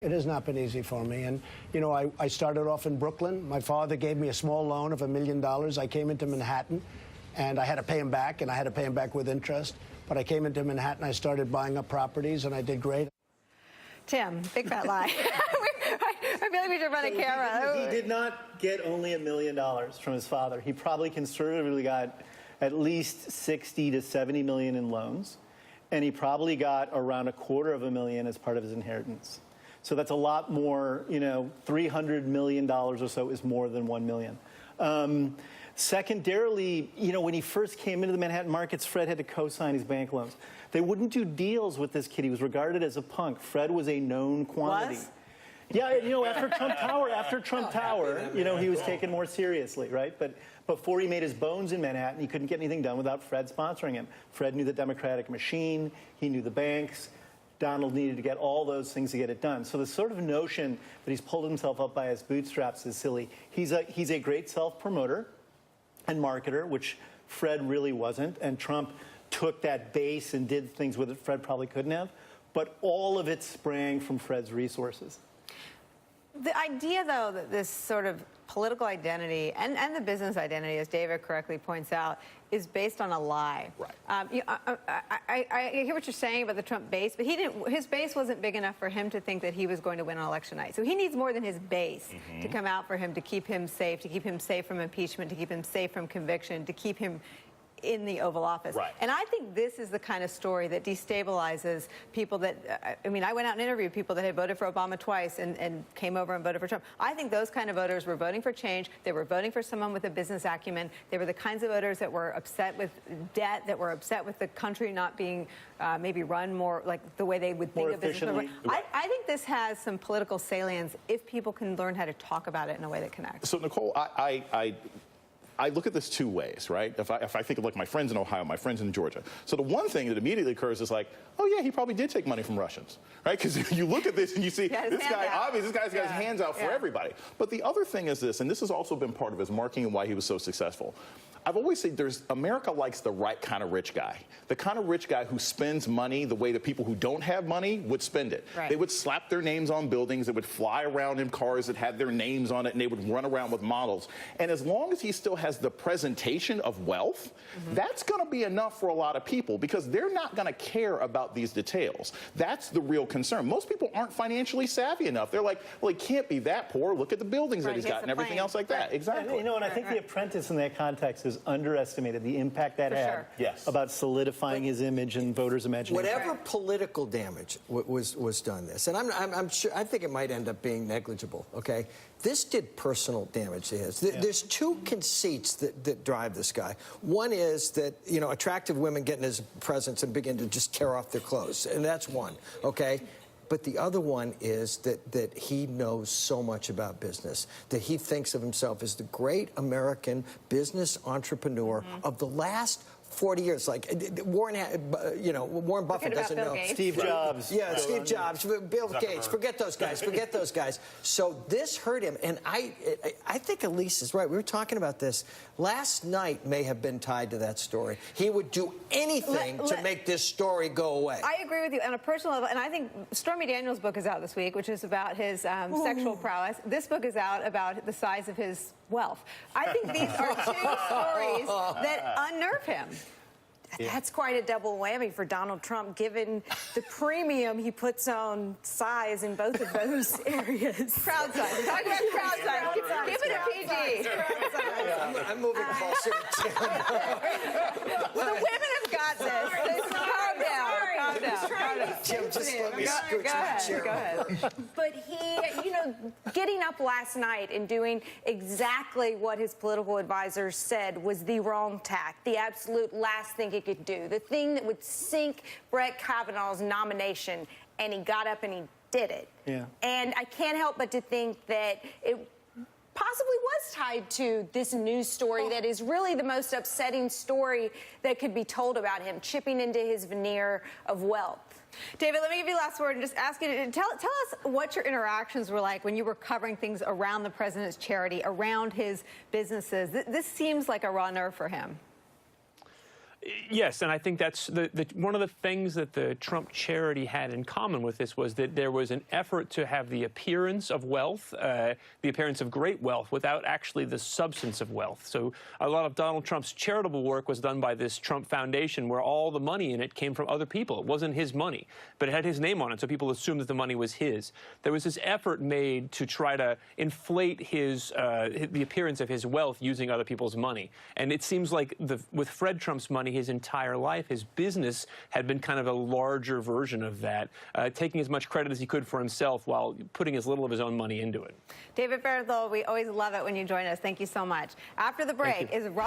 It has not been easy for me. And, you know, I started off in Brooklyn. My father gave me a small loan of $1 million. I came into Manhattan, and I had to pay him back, and I had to pay him back with interest. But I came into Manhattan, I started buying up properties, and I did great. Tim, big fat lie. I feel like we should run a camera. He did not get only $1 million from his father. He probably conservatively got at least 60 to 70 million in loans, and he probably got around $250,000 as part of his inheritance. So that's a lot more, you know, $300 million or so is more than 1 million. Secondarily, you know, when he first came into the Manhattan markets, Fred had to co-sign his bank loans. They wouldn't do deals with this kid. He was regarded as a punk. Fred was a known quantity. What? Yeah, you know, after Trump Tower, you know, he was taken more seriously, right? But before he made his bones in Manhattan, he couldn't get anything done without Fred sponsoring him. Fred knew the Democratic machine. He knew the banks. Donald needed to get all those things to get it done. So the sort of notion that he's pulled himself up by his bootstraps is silly. He's a great self-promoter and marketer, which Fred really wasn't. And Trump took that base and did things with it Fred probably couldn't have. But all of it sprang from Fred's resources. The idea, though, that this sort of political identity and the business identity, as David correctly points out, is based on a lie. Right. I hear what you're saying about the Trump base, but his base wasn't big enough for him to think that he was going to win on election night. So he needs more than his base to come out for him, to keep him safe from impeachment, to keep him safe from conviction, to keep him in the Oval Office. Right. And I think this is the kind of story that destabilizes people that, I mean, I went out and interviewed people that had voted for Obama twice and came over and voted for Trump. I think those kind of voters were voting for change. They were voting for someone with a business acumen. They were the kinds of voters that were upset with debt, that were upset with the country not being maybe run more like the way they would think of business. Right. I think this has some political salience if people can learn how to talk about it in a way that connects. So, Nicolle, I look at this two ways, right? If I think of like my friends in Ohio, my friends in Georgia. So the one thing that immediately occurs is like, oh yeah, he probably did take money from Russians, right? Because you look at this and you see this guy, obviously, this guy's got his hands out for everybody. But the other thing is this, and this has also been part of his marketing and why he was so successful. I've always said America likes the right kind of rich guy. The kind of rich guy who spends money the way the people who don't have money would spend it. Right. They would slap their names on buildings. They would fly around in cars that had their names on it, and they would run around with models. And as long as he still has the presentation of wealth, that's going to be enough for a lot of people because they're not going to care about these details. That's the real concern. Most people aren't financially savvy enough. They're like, well, he can't be that poor. Look at the buildings that he's got and everything else like that. Exactly. And, you know, and I think The Apprentice in that context is underestimated, the impact that had about solidifying his image and voters' imagination. Whatever political damage was done this, and I'm sure, I think it might end up being negligible, okay? This did personal damage to his. There's two conceits that drive this guy. One is that, you know, attractive women get in his presence and begin to just tear off their clothes, and that's one, okay? But the other one is that he knows so much about business, that he thinks of himself as the great American business entrepreneur of the last 40 years. Like Warren Buffett doesn't know. Steve Jobs. Yeah, Steve Jobs, Bill Gates. Forget those guys. Forget those guys. So this hurt him, and I think Elise is right. We were talking about this. Last night may have been tied to that story. He would do anything to make this story go away. I agree with you on a personal level, and I think Stormy Daniels' book is out this week, which is about his sexual prowess. This book is out about the size of his wealth. I think these are two stories that unnerve him. That's quite a double whammy for Donald Trump, given the premium he puts on size in both of those areas. Crowd size. Talk about crowd size. Give it a PG. I'm moving the ball to Well, the women have got this. Calm down. Jim, just let me scoot your chair. Go ahead. But he, you know, getting up last night and doing exactly what his political advisors said was the wrong tack, the absolute last thing he could do, the thing that would sink Brett Kavanaugh's nomination, and he got up and he did it. Yeah. And I can't help but to think that it possibly was tied to this news story that is really the most upsetting story that could be told about him, chipping into his veneer of wealth. David, let me give you the last word and just ask you to tell us what your interactions were like when you were covering things around the president's charity, around his businesses. This seems like a raw nerve for him. Yes, and I think that's one of the things that the Trump charity had in common with this was that there was an effort to have the appearance of wealth, the appearance of great wealth, without actually the substance of wealth. So a lot of Donald Trump's charitable work was done by this Trump Foundation, where all the money in it came from other people. It wasn't his money, but it had his name on it, so people assumed that the money was his. There was this effort made to try to inflate the appearance of his wealth using other people's money. And it seems like with Fred Trump's money, his entire life, his business had been kind of a larger version of that, taking as much credit as he could for himself while putting as little of his own money into it. David Fahrenthold, we always love it when you join us. Thank you so much. After the break, is Robert